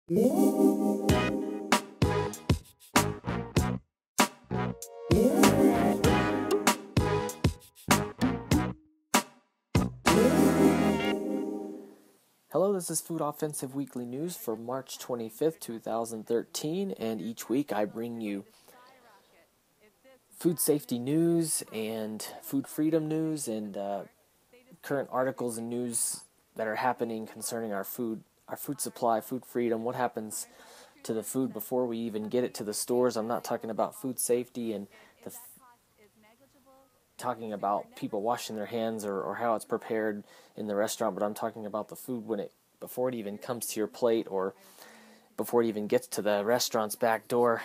Hello, this is Food Offensive Weekly News for March 25th, 2013, and each week I bring you food safety news and food freedom news and current articles and news that are happening concerning our food supply, food freedom, what happens to the food before we even get it to the stores. I'm not talking about food safety and talking about people washing their hands or how it's prepared in the restaurant, but I'm talking about the food before it even comes to your plate or before it even gets to the restaurant's back door.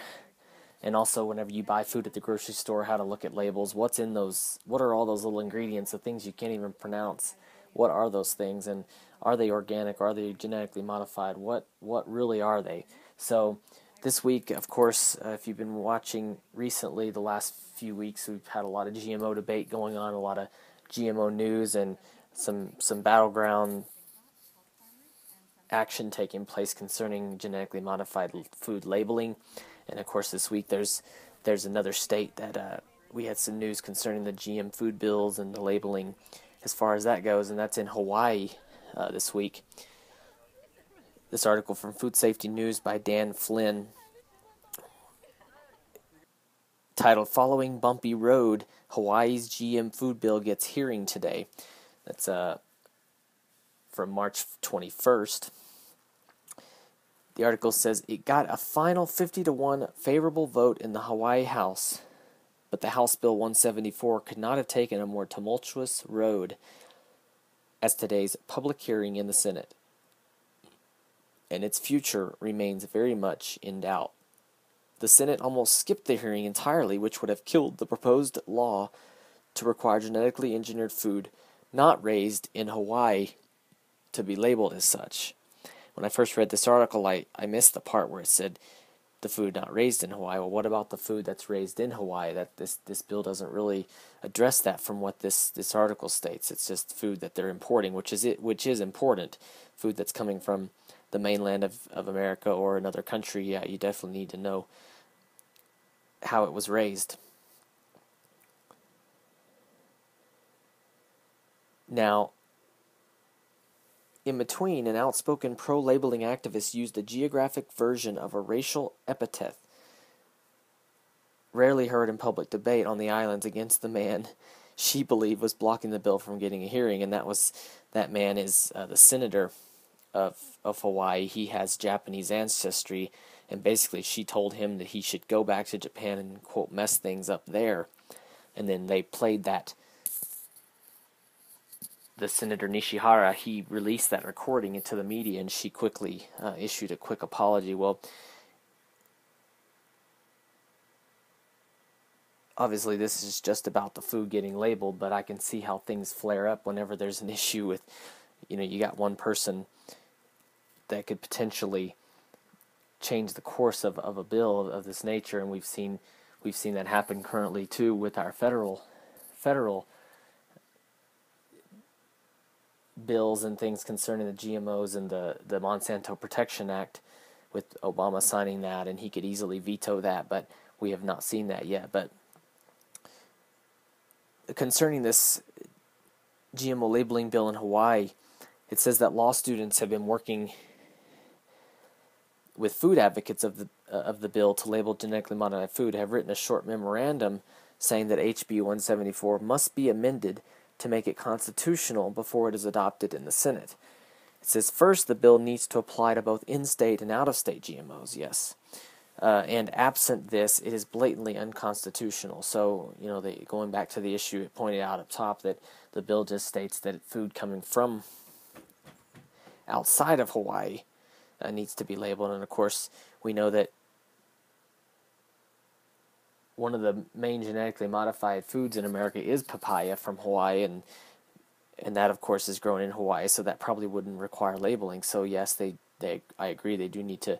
And also whenever you buy food at the grocery store, how to look at labels, what's in those, what are all those little ingredients, the things you can't even pronounce, what are those things, and are they organic, are they genetically modified, what really are they? So this week, of course, if you've been watching recently, the last few weeks, we've had a lot of GMO debate going on, a lot of GMO news, and some battleground action taking place concerning genetically modified food labeling. And of course, this week there's another state that we had some news concerning the GM food bills and the labeling as far as that goes, and that's in Hawaii this week. This article from Food Safety News by Dan Flynn, titled "Following Bumpy Road, Hawaii's GM food bill gets hearing today." That's from March 21st. The article says it got a final 50-1 favorable vote in the Hawaii House, but the House Bill 174 could not have taken a more tumultuous road as today's public hearing in the Senate, and its future remains very much in doubt. The Senate almost skipped the hearing entirely, which would have killed the proposed law to require genetically engineered food not raised in Hawaii to be labeled as such. When I first read this article, I missed the part where it said the food not raised in Hawaii. Well, what about the food that's raised in Hawaii? That this bill doesn't really address that from what this article states. It's just food that they're importing, which is important. Food that's coming from the mainland of America or another country, yeah, you definitely need to know how it was raised. Now, in between, an outspoken pro-labeling activist used a geographic version of a racial epithet rarely heard in public debate on the islands against the man she believed was blocking the bill from getting a hearing, and that man is the senator of Hawaii. He has Japanese ancestry, and basically she told him that he should go back to Japan and, quote, mess things up there. And then they played that. The Senator Nishihara, he released that recording into the media, and she quickly issued a quick apology. Well, obviously this is just about the food getting labeled, but I can see how things flare up whenever there's an issue with, you got one person that could potentially change the course of a bill of this nature, and we've seen that happen currently too with our federal bills and things concerning the GMOs and the Monsanto Protection Act, with Obama signing that, and he could easily veto that, but we have not seen that yet. But concerning this GMO labeling bill in Hawaii, it says that law students have been working with food advocates of the bill to label genetically modified food, have written a short memorandum saying that HB 174 must be amended to make it constitutional before it is adopted in the Senate. It says, first, the bill needs to apply to both in-state and out-of-state GMOs, yes. And absent this, it is blatantly unconstitutional. So, going back to the issue, it pointed out up top that the bill just states that food coming from outside of Hawaii needs to be labeled. And, of course, we know that one of the main genetically modified foods in America is papaya from Hawaii, and that, of course, is grown in Hawaii, so that probably wouldn't require labeling. So, yes, I agree, they do need to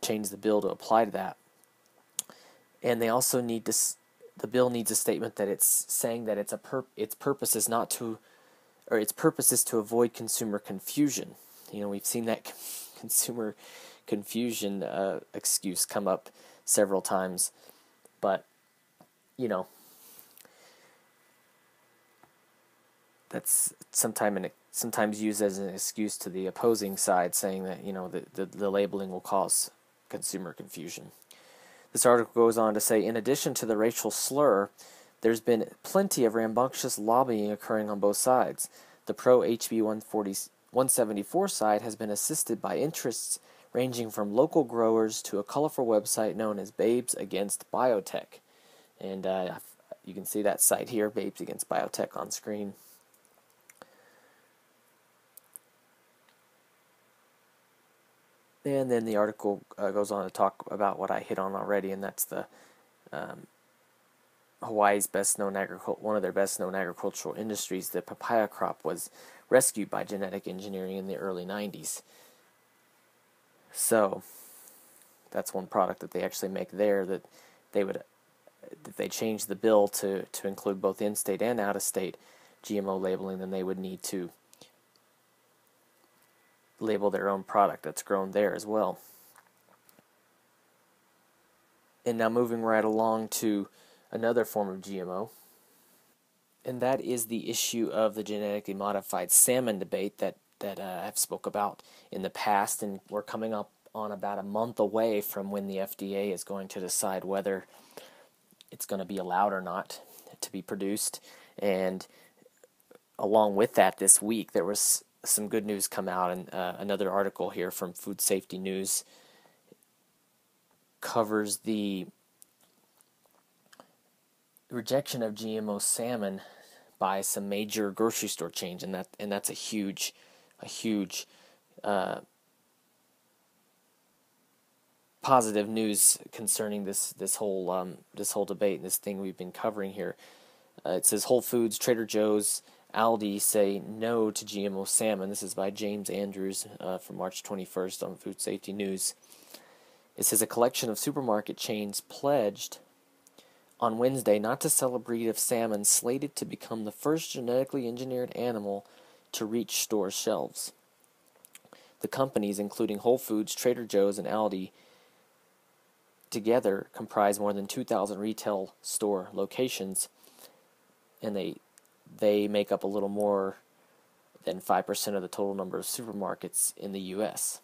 change the bill to apply to that. And they also need to, the bill needs a statement that it's saying that its purpose is its purpose is to avoid consumer confusion. We've seen that consumer confusion excuse come up several times, but that's sometimes used as an excuse to the opposing side, saying that the labeling will cause consumer confusion. This article goes on to say, in addition to the racial slur, there's been plenty of rambunctious lobbying occurring on both sides. The pro-HB 174 side has been assisted by interests ranging from local growers to a colorful website known as Babes Against Biotech. And you can see that site here, Babes Against Biotech, on screen. And then the article goes on to talk about what I hit on already, and that's the Hawaii's one of their best-known agricultural industries. The papaya crop was rescued by genetic engineering in the early 90s. So that's one product that they actually make there that if they change the bill to include both in-state and out-of-state GMO labeling, then they would need to label their own product that's grown there as well. And now moving right along to another form of GMO, and that is the issue of the genetically modified salmon debate that I've spoke about in the past, and we're coming up on about a month away from when the FDA is going to decide whether it's going to be allowed or not to be produced. And along with that, this week there was some good news come out, and another article here from Food Safety News covers the rejection of GMO salmon by some major grocery store chains, and that's a huge positive news concerning this whole debate and this thing we've been covering here. It says Whole Foods, Trader Joe's, Aldi say no to GMO salmon. This is by James Andrews from March 21st on Food Safety News. It says a collection of supermarket chains pledged on Wednesday not to sell a breed of salmon slated to become the first genetically engineered animal to reach store shelves. The companies, including Whole Foods, Trader Joe's, and Aldi, together comprise more than 2,000 retail store locations, and they make up a little more than 5% of the total number of supermarkets in the U.S.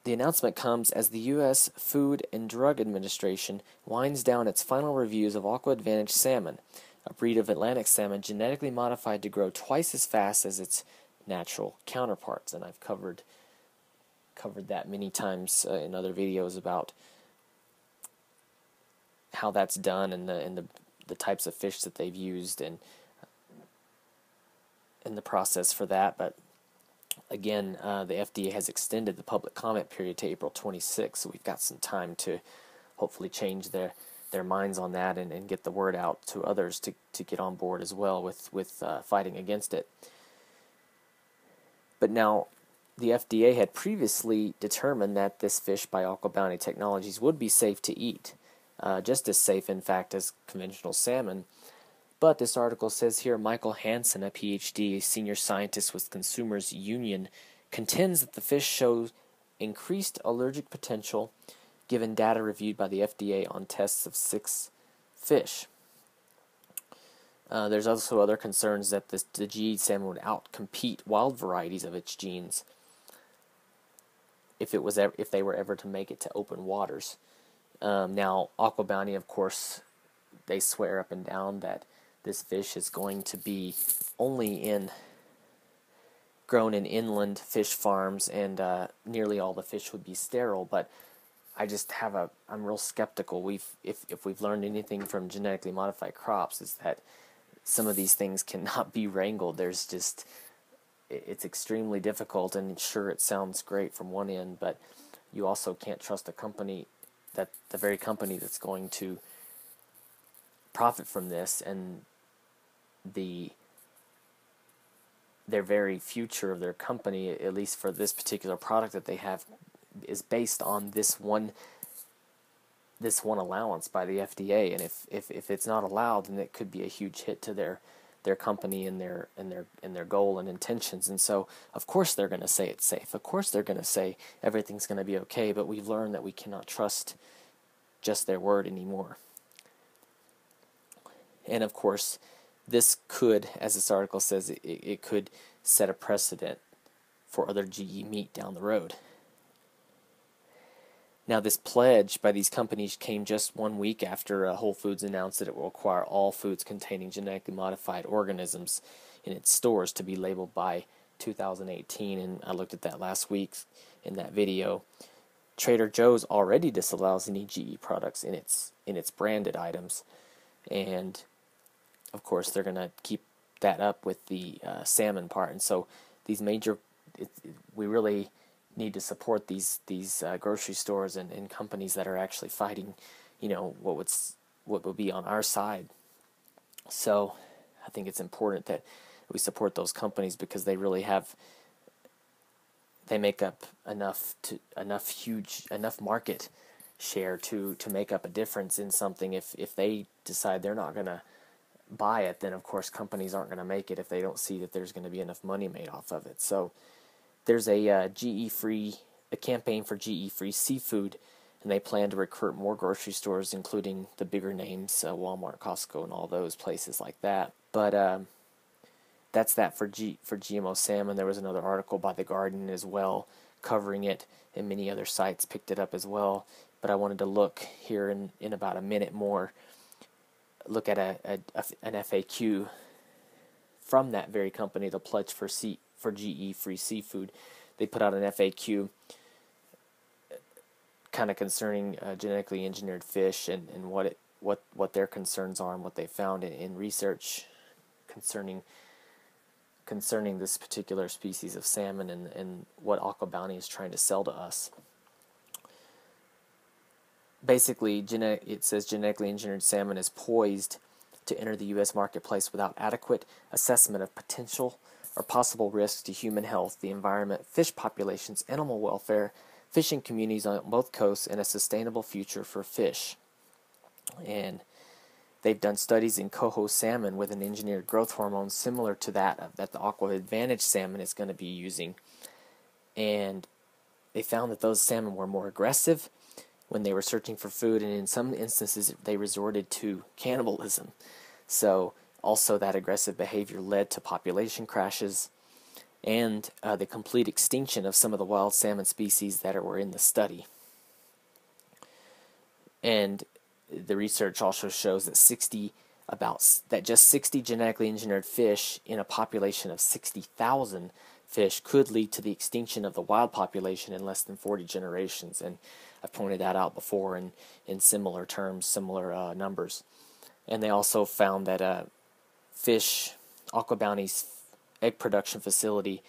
The announcement comes as the U.S. Food and Drug Administration winds down its final reviews of Aqua Advantage salmon, a breed of Atlantic salmon genetically modified to grow twice as fast as its natural counterparts. And I've covered that many times in other videos about how that's done and the types of fish that they've used and the process for that. But again, the FDA has extended the public comment period to April 26th, so we've got some time to hopefully change their minds on that and get the word out to others to get on board as well with fighting against it. But now, the FDA had previously determined that this fish by Aqua Bounty Technologies would be safe to eat, just as safe, in fact, as conventional salmon. But this article says here, Michael Hansen, a PhD, senior scientist with Consumers Union, contends that the fish shows increased allergic potential given data reviewed by the FDA on tests of 6 fish. There's also other concerns that the GE salmon would outcompete wild varieties of its genes if they were ever to make it to open waters. Now, Aqua Bounty, of course, they swear up and down that this fish is going to be only grown in inland fish farms, and nearly all the fish would be sterile. But I'm real skeptical. If we've learned anything from genetically modified crops, is that some of these things cannot be wrangled. It's extremely difficult, and sure, it sounds great from one end, but you also can't trust the very company that's going to profit from this, and their very future of their company, at least for this particular product that they have, is based on this one allowance by the FDA. And if it's not allowed, then it could be a huge hit to their their company and their goal and intentions. And so, of course, they're going to say it's safe. Of course, they're going to say everything's going to be okay. But we've learned that we cannot trust just their word anymore. And of course, this could, as this article says, it could set a precedent for other GE meat down the road. Now, this pledge by these companies came just 1 week after Whole Foods announced that it will require all foods containing genetically modified organisms in its stores to be labeled by 2018, and I looked at that last week in that video. Trader Joe's already disallows any GE products in its branded items, and of course they're going to keep that up with the salmon part. And so these we really need to support these grocery stores and companies that are actually fighting, what would be on our side. So I think it's important that we support those companies because they really they make up enough market share to make up a difference in something. If they decide they're not going to buy it, then of course companies aren't going to make it if they don't see that there's going to be enough money made off of it. So there's a campaign for GE-free seafood, and they plan to recruit more grocery stores, including the bigger names, Walmart, Costco, and all those places like that. But that's that for GMO salmon. There was another article by The Guardian as well covering it, and many other sites picked it up as well. But I wanted to look here in about a minute more, look at an FAQ from that very company, the pledge for GE-free seafood. They put out an FAQ kind of concerning genetically engineered fish and what their concerns are and what they found in research concerning this particular species of salmon and what Aqua Bounty is trying to sell to us. Basically, it says genetically engineered salmon is poised to enter the U.S. marketplace without adequate assessment of potential or possible risks to human health, the environment, fish populations, animal welfare, fishing communities on both coasts, and a sustainable future for fish. And they've done studies in coho salmon with an engineered growth hormone similar to that the Aqua Advantage salmon is going to be using. And they found that those salmon were more aggressive when they were searching for food, and in some instances they resorted to cannibalism. So also that aggressive behavior led to population crashes and the complete extinction of some of the wild salmon species that were in the study. And the research also shows that just 60 genetically engineered fish in a population of 60,000 fish could lead to the extinction of the wild population in less than 40 generations. And I've pointed that out before in similar terms, similar numbers. And they also found that Aqua Bounty's egg production facility,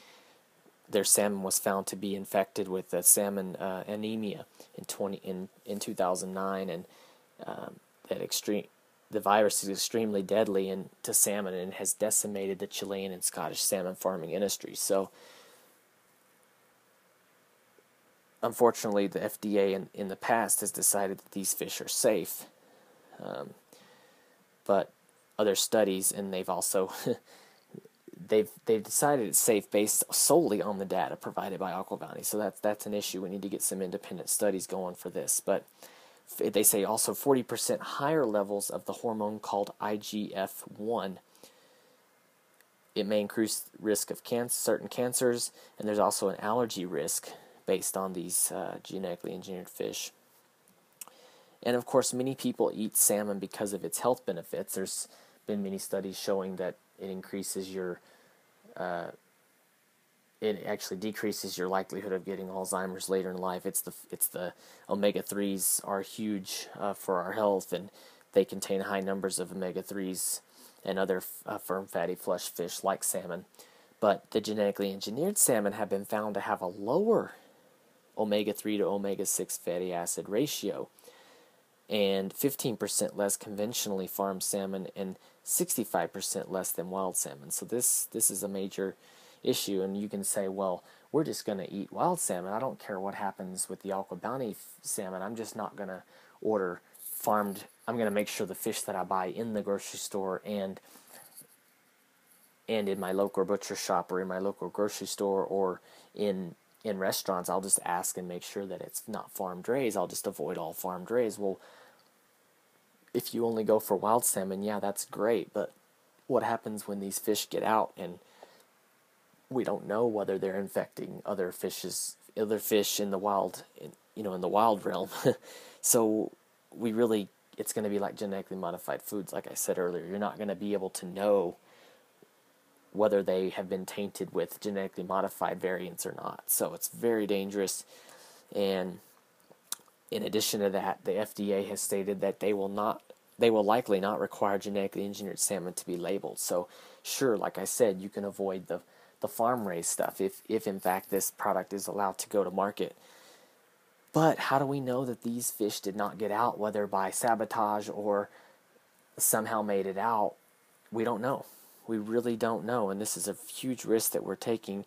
their salmon was found to be infected with salmon anemia in 2009, and the virus is extremely deadly to salmon and has decimated the Chilean and Scottish salmon farming industry. So, unfortunately, the FDA in the past has decided that these fish are safe, but other studies, and they've also they've decided it's safe based solely on the data provided by Aqua Bounty. So that's an issue. We need to get some independent studies going for this. But they say also 40% higher levels of the hormone called IGF-1. It may increase risk of certain cancers, and there's also an allergy risk based on these genetically engineered fish. And of course, many people eat salmon because of its health benefits. There's been many studies showing that it increases it actually decreases your likelihood of getting Alzheimer's later in life. It's the omega-3s are huge for our health, and they contain high numbers of omega-3s and other firm fatty flesh fish like salmon. But the genetically engineered salmon have been found to have a lower omega-3 to omega-6 fatty acid ratio, and 15% less conventionally farmed salmon, and 65% less than wild salmon. So this is a major issue, and you can say, well, we're just going to eat wild salmon. I don't care what happens with the Aqua Bounty salmon. I'm just not going to order farmed. I'm going to make sure the fish that I buy in the grocery store and And in my local butcher shop or in my local grocery store or in restaurants, I'll just ask and make sure that it's not farmed raised. I'll just avoid all farmed raised. Well, if you only go for wild salmon, yeah, that's great. But what happens when these fish get out and we don't know whether they're infecting other fish in the wild, in the wild realm? So it's going to be like genetically modified foods. Like I said earlier, you're not going to be able to know whether they have been tainted with genetically modified variants or not. So it's very dangerous. And in addition to that, the FDA has stated that they will likely not require genetically engineered salmon to be labeled. So sure, like I said, you can avoid the farm raised stuff if in fact this product is allowed to go to market. But how do we know that these fish did not get out, whether by sabotage or somehow made it out? We don't know. We really don't know, and this is a huge risk that we're taking,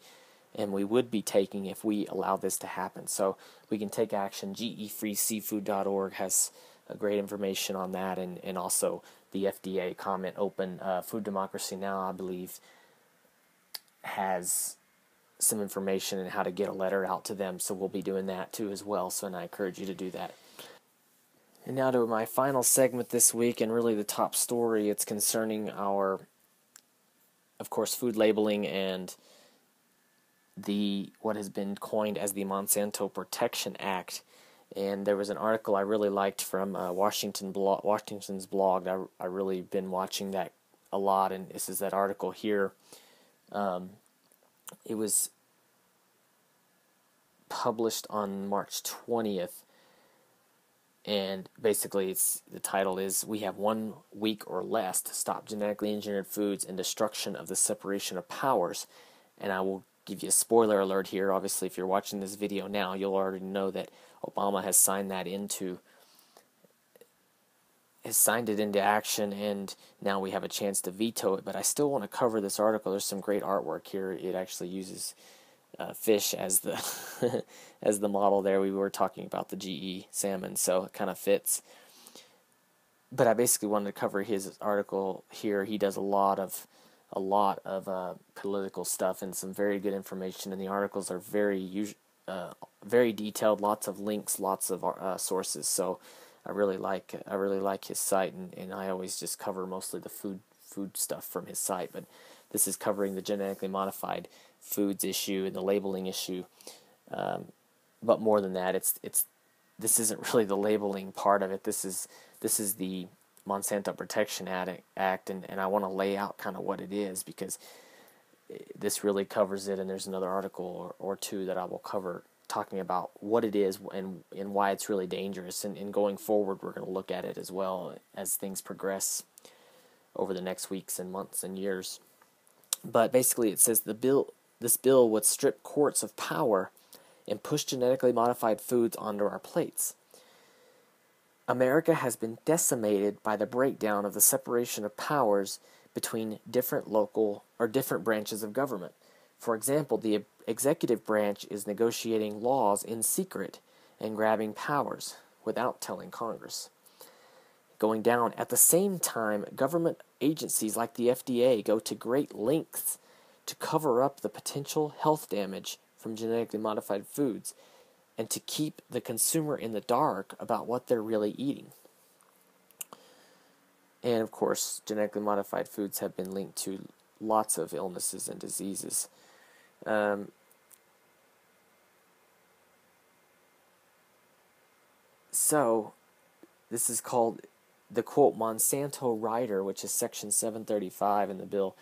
and we would be taking if we allow this to happen. So we can take action. GEFreeSeafood.org has great information on that, and also the FDA comment open. Food Democracy Now, I believe, has some information on how to get a letter out to them, so we'll be doing that too as well, so and I encourage you to do that. And now to my final segment this week, and really the top story. It's concerning our, of course, food labeling and what has been coined as the Monsanto Protection Act. And there was an article I really liked from Washington's blog. I really been watching that a lot, and this is that article here. It was published on March 20th, and basically the title is, "We have 1 week or less to stop genetically engineered foods and destruction of the separation of powers." And I will give you a spoiler alert here. Obviously, if you're watching this video now, you'll already know that Obama has signed it into action, and now we have a chance to veto it. But I still want to cover this article. There's some great artwork here. It actually uses fish as the as the model there. We were talking about the GE salmon, so it kind of fits. But I basically wanted to cover his article here. He does a lot of political stuff and some very good information, and the articles are very detailed, lots of links, lots of sources. So I really like his site, and I always just cover mostly the food stuff from his site. But this is covering the genetically modified foods issue and the labeling issue. But more than that, this isn't really the labeling part of it. This is the Monsanto Protection Act, and I want to lay out kind of what it is, because this really covers it, and there's another article or two that I will cover talking about what it is and why it's really dangerous. And going forward, we're going to look at it as well as things progress over the next weeks and months and years. But basically it says this bill would strip courts of power and push genetically modified foods onto our plates. America has been decimated by the breakdown of the separation of powers between different branches of government. For example, the executive branch is negotiating laws in secret and grabbing powers without telling Congress. Going down, at the same time, government agencies like the FDA go to great lengths to cover up the potential health damage from genetically modified foods and to keep the consumer in the dark about what they're really eating. And of course, genetically modified foods have been linked to lots of illnesses and diseases. So, this is called the, quote, Monsanto rider, which is Section 735 in the bill,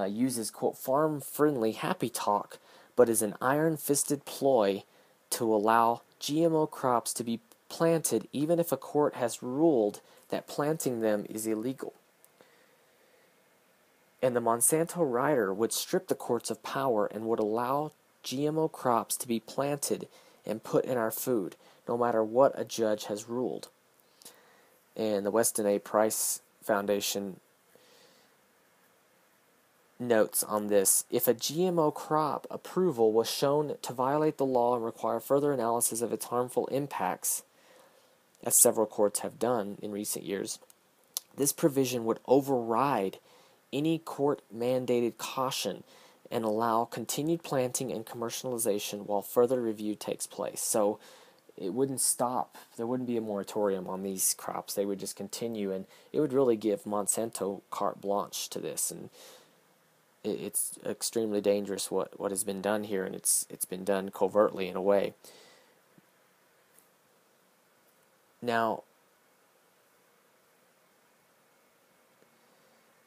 uses, quote, farm-friendly happy talk, but is an iron-fisted ploy to allow GMO crops to be planted even if a court has ruled that planting them is illegal. And the Monsanto rider would strip the courts of power and would allow GMO crops to be planted and put in our food, no matter what a judge has ruled. And the Weston A. Price Foundation notes on this: if a GMO crop approval was shown to violate the law and require further analysis of its harmful impacts, as several courts have done in recent years, this provision would override any court-mandated caution and allow continued planting and commercialization while further review takes place. So it wouldn't stop. There wouldn't be a moratorium on these crops. They would just continue, and it would really give Monsanto carte blanche to this. And it's extremely dangerous what has been done here, and it's been done covertly in a way. Now,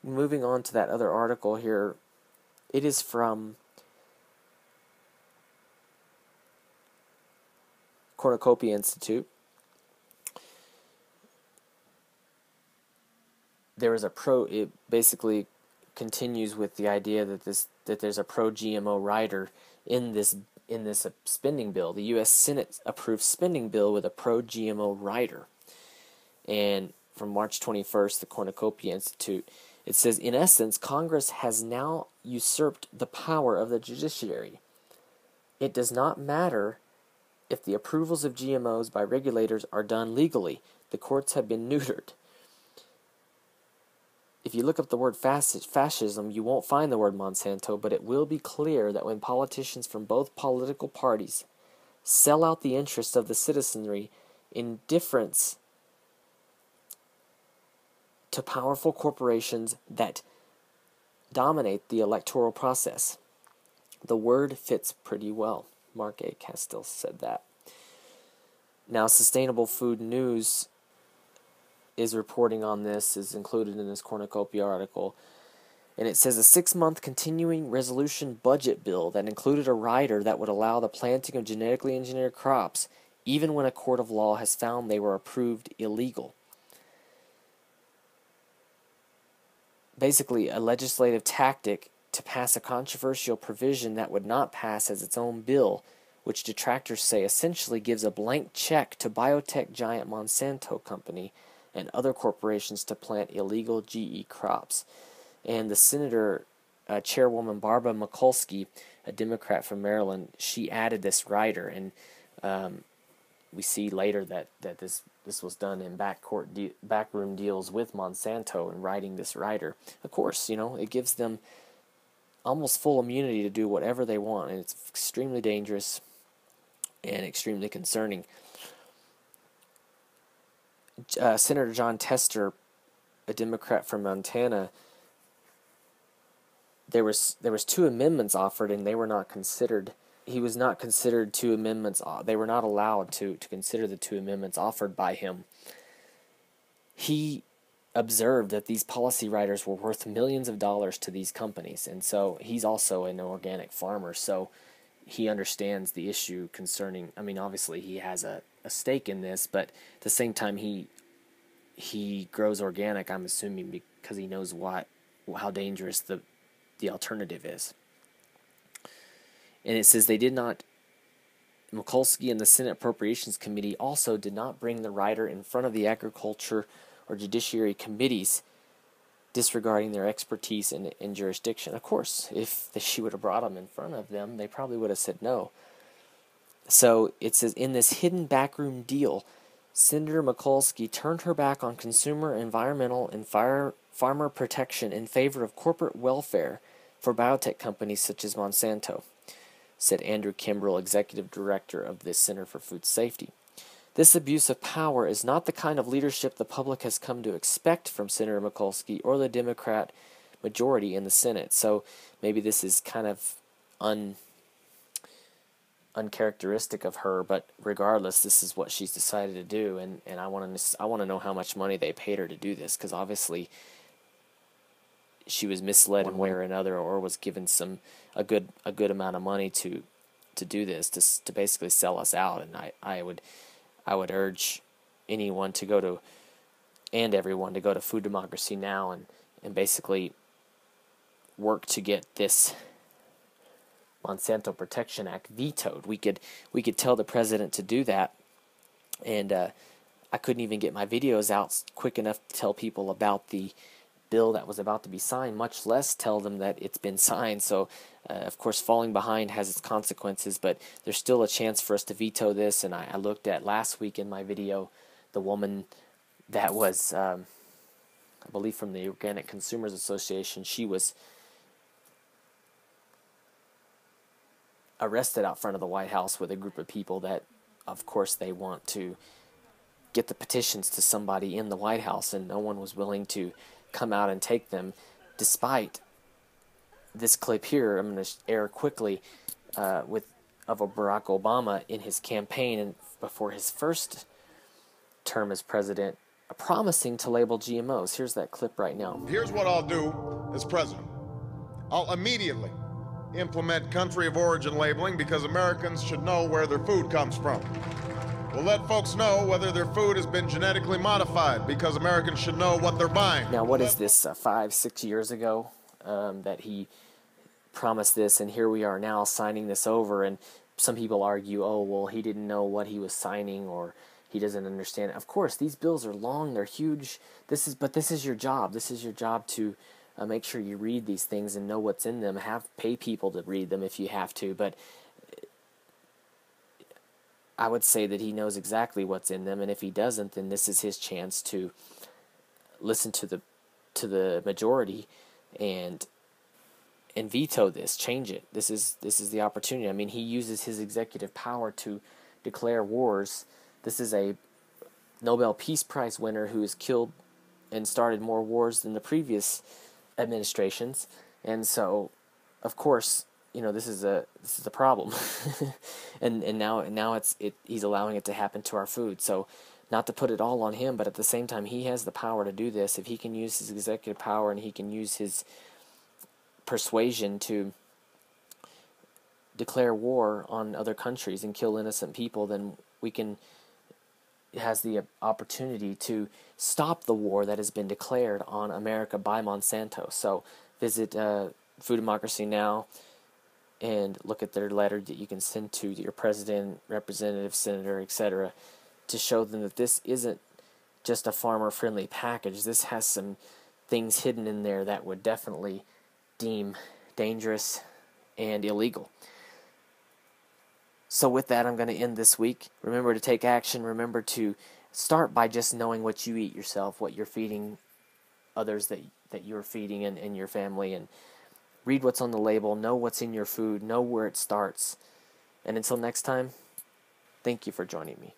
moving on to that other article here, it is from Cornucopia Institute. It basically continues with the idea that there's a pro-GMO rider in this spending bill. The U.S. Senate approved spending bill with a pro-GMO rider. And from March 21st, the Cornucopia Institute, it says, in essence, Congress has now usurped the power of the judiciary. It does not matter if the approvals of GMOs by regulators are done legally. The courts have been neutered. If you look up the word fascism, you won't find the word Monsanto, but it will be clear that when politicians from both political parties sell out the interests of the citizenry in deference to powerful corporations that dominate the electoral process. The word fits pretty well. Mark A. Castile said that. Now, Sustainable Food News is reporting on this, is included in this Cornucopia article, and it says a 6-month continuing resolution budget bill that included a rider that would allow the planting of genetically engineered crops even when a court of law has found they were approved illegal. Basically, a legislative tactic to pass a controversial provision that would not pass as its own bill, which detractors say essentially gives a blank check to biotech giant Monsanto Company and other corporations to plant illegal GE crops. And the Senator, Chairwoman Barbara Mikulski, a Democrat from Maryland, she added this rider, and we see later that this was done in backroom deals with Monsanto and writing this rider. Of course, it gives them almost full immunity to do whatever they want, and it's extremely dangerous and extremely concerning. Senator John Tester, a Democrat from Montana, there was 2 amendments offered, and they were not considered. He was not considered 2 amendments. They were not allowed to consider the 2 amendments offered by him. He observed that these policy riders were worth millions of dollars to these companies, and so he's also an organic farmer, so he understands the issue concerning, obviously he has a stake in this, but at the same time he grows organic, I'm assuming, because he knows how dangerous the alternative is. And it says Mikulski and the Senate Appropriations Committee also did not bring the rider in front of the Agriculture or Judiciary Committees, disregarding their expertise and jurisdiction. Of course, if she would have brought them in front of them, they probably would have said no. So it says, in this hidden backroom deal, Senator Mikulski turned her back on consumer, environmental, and farmer protection in favor of corporate welfare for biotech companies such as Monsanto, said Andrew Kimbrell, executive director of the Center for Food Safety. This abuse of power is not the kind of leadership the public has come to expect from Senator Mikulski or the Democrat majority in the Senate. So maybe this is kind of uncharacteristic of her, but regardless, this is what she's decided to do, and I want to know how much money they paid her to do this, because obviously she was misled one way or another, or was given a good amount of money to do this, to basically sell us out. And I would urge anyone to go to, and everyone to go to Food Democracy Now and basically work to get this Monsanto Protection Act vetoed. We could tell the president to do that, and I couldn't even get my videos out quick enough to tell people about the bill that was about to be signed, much less tell them that it's been signed. So, of course, falling behind has its consequences, but there's still a chance for us to veto this. And I looked at last week in my video the woman that was I believe from the Organic Consumers Association. She was arrested out front of the White House with a group of people that, of course, they want to get the petitions to somebody in the White House, and no one was willing to come out and take them, despite this clip here. I'm going to air quickly of Barack Obama in his campaign and before his first term as president, promising to label GMOs. Here's that clip right now. Here's what I'll do as president. I'll immediately implement country of origin labeling because Americans should know where their food comes from. We'll let folks know whether their food has been genetically modified because Americans should know what they're buying. Now, what is this, 5-6 years ago that he promised this, and here we are now signing this over, and some people argue, oh, well, he didn't know what he was signing, or he doesn't understand. Of course, these bills are long, they're huge. But this is your job. This is your job to make sure you read these things and know what's in them. Pay people to read them if you have to, but I would say that he knows exactly what's in them, and if he doesn't, then this is his chance to listen to the majority and veto this, change it. This is the opportunity. I mean, he uses his executive power to declare wars. This is a Nobel Peace Prize winner who has killed and started more wars than the previous administrations, and so, of course, this is a problem, and now he's allowing it to happen to our food. So, not to put it all on him, but at the same time, he has the power to do this. If he can use his executive power and he can use his persuasion to declare war on other countries and kill innocent people, then it has the opportunity to stop the war that has been declared on America by Monsanto. So, visit Food Democracy Now and look at their letter that you can send to your president, representative, senator, etc., to show them that this isn't just a farmer-friendly package. This has some things hidden in there that would definitely deem dangerous and illegal. So with that, I'm going to end this week. Remember to take action. Remember to start by just knowing what you eat yourself, what you're feeding others that you're feeding and your family, and read what's on the label, know what's in your food, know where it starts. And until next time, thank you for joining me.